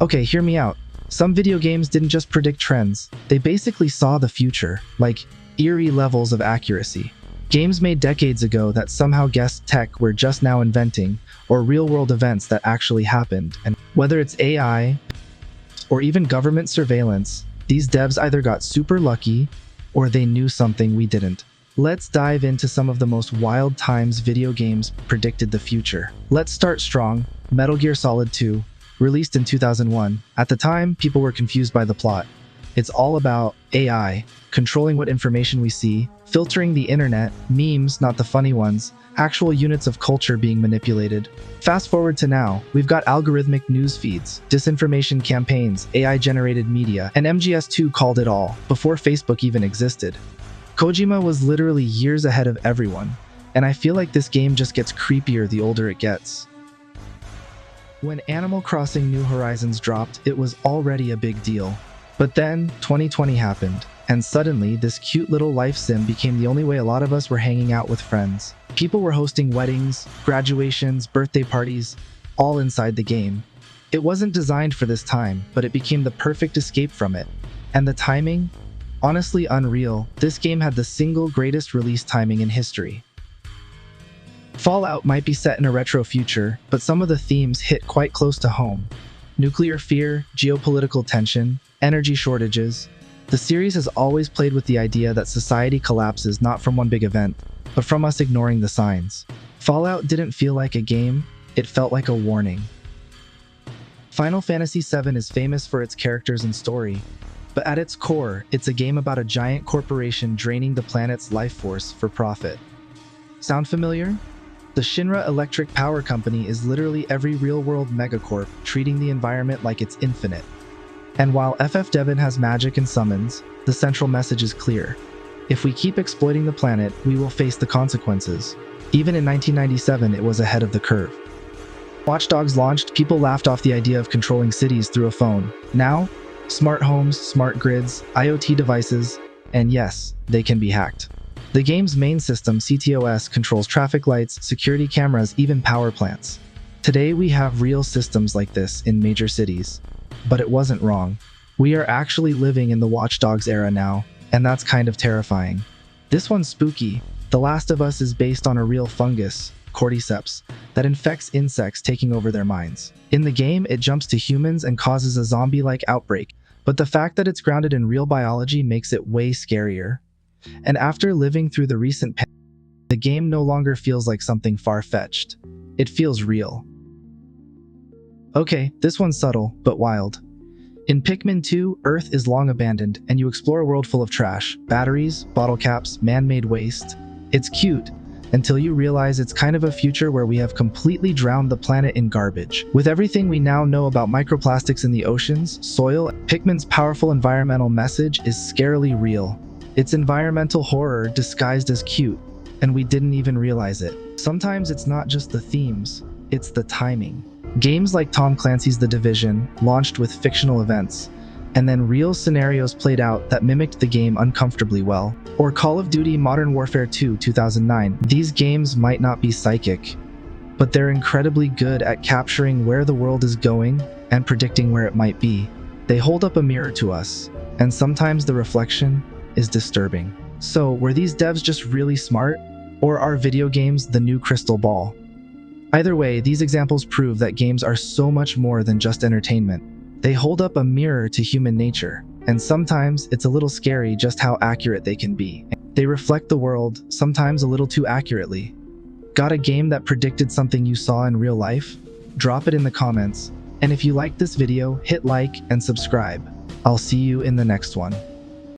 Okay, hear me out. Some video games didn't just predict trends, they basically saw the future, like eerie levels of accuracy. Games made decades ago that somehow guessed tech we're just now inventing, or real-world events that actually happened. And whether it's AI, or even government surveillance, these devs either got super lucky, or they knew something we didn't. Let's dive into some of the most wild times video games predicted the future. Let's start strong. Metal Gear Solid 2, released in 2001. At the time, people were confused by the plot. It's all about AI, controlling what information we see, filtering the internet, memes, not the funny ones, actual units of culture being manipulated. Fast forward to now, we've got algorithmic news feeds, disinformation campaigns, AI-generated media, and MGS2 called it all, before Facebook even existed. Kojima was literally years ahead of everyone, and I feel like this game just gets creepier the older it gets. When Animal Crossing New Horizons dropped, it was already a big deal. But then, 2020 happened, and suddenly this cute little life sim became the only way a lot of us were hanging out with friends. People were hosting weddings, graduations, birthday parties, all inside the game. It wasn't designed for this time, but it became the perfect escape from it. And the timing? Honestly unreal. This game had the single greatest release timing in history. Fallout might be set in a retro future, but some of the themes hit quite close to home. Nuclear fear, geopolitical tension, energy shortages. The series has always played with the idea that society collapses not from one big event, but from us ignoring the signs. Fallout didn't feel like a game, it felt like a warning. Final Fantasy VII is famous for its characters and story, but at its core, it's a game about a giant corporation draining the planet's life force for profit. Sound familiar? The Shinra Electric Power Company is literally every real-world megacorp treating the environment like it's infinite. And while FF Devon has magic and summons, the central message is clear. If we keep exploiting the planet, we will face the consequences. Even in 1997, it was ahead of the curve. Watch Dogs launched, people laughed off the idea of controlling cities through a phone. Now, smart homes, smart grids, IoT devices, and yes, they can be hacked. The game's main system, CTOS, controls traffic lights, security cameras, even power plants. Today we have real systems like this in major cities. But it wasn't wrong. We are actually living in the Watch Dogs era now, and that's kind of terrifying. This one's spooky. The Last of Us is based on a real fungus, cordyceps, that infects insects, taking over their minds. In the game, it jumps to humans and causes a zombie-like outbreak, but the fact that it's grounded in real biology makes it way scarier. And after living through the recent pandemic, the game no longer feels like something far-fetched. It feels real. Okay, this one's subtle, but wild. In Pikmin 2, Earth is long abandoned, and you explore a world full of trash, batteries, bottle caps, man-made waste. It's cute, until you realize it's kind of a future where we have completely drowned the planet in garbage. With everything we now know about microplastics in the oceans, soil, Pikmin's powerful environmental message is scarily real. It's environmental horror disguised as cute, and we didn't even realize it. Sometimes it's not just the themes, it's the timing. Games like Tom Clancy's The Division launched with fictional events, and then real scenarios played out that mimicked the game uncomfortably well. Or Call of Duty Modern Warfare 2 2009. These games might not be psychic, but they're incredibly good at capturing where the world is going and predicting where it might be. They hold up a mirror to us, and sometimes the reflection is disturbing. So, were these devs just really smart? Or are video games the new crystal ball? Either way, these examples prove that games are so much more than just entertainment. They hold up a mirror to human nature, and sometimes it's a little scary just how accurate they can be. They reflect the world, sometimes a little too accurately. Got a game that predicted something you saw in real life? Drop it in the comments, and if you liked this video, hit like and subscribe. I'll see you in the next one.